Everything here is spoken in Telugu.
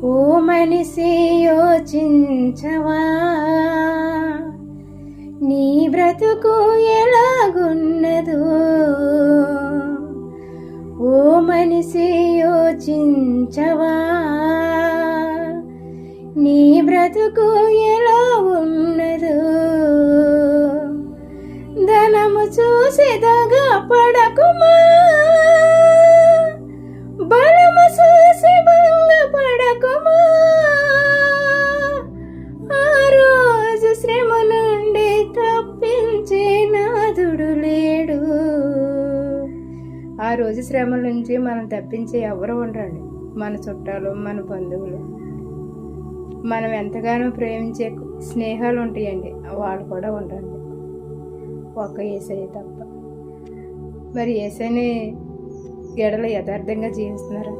ఓ మనిషి యోచించవా, నీ బ్రతుకు ఎలాగున్నదో. ఓ మనిషి యోచించవా, నీ బ్రతుకు ఎలా ఉన్నదో. ధనము చూసి దగా పడకుమా, బలము చూసి భంగపడకుమా. ఆ రోజు శ్రమ నుండి తప్పించే నాథుడు లేడు. ఆ రోజు శ్రమ నుంచి మనం తప్పించే ఎవరు ఉండరండి. మన చుట్టాలు, మన బంధువులు, మనం ఎంతగానో ప్రేమించే స్నేహాలు ఉంటాయండి, వాళ్ళు కూడా ఉండరండి, ఒక్క యేసయ్య తప్ప. మరి యేసయ్యని ఎడల యథార్థంగా జీవిస్తున్నారా?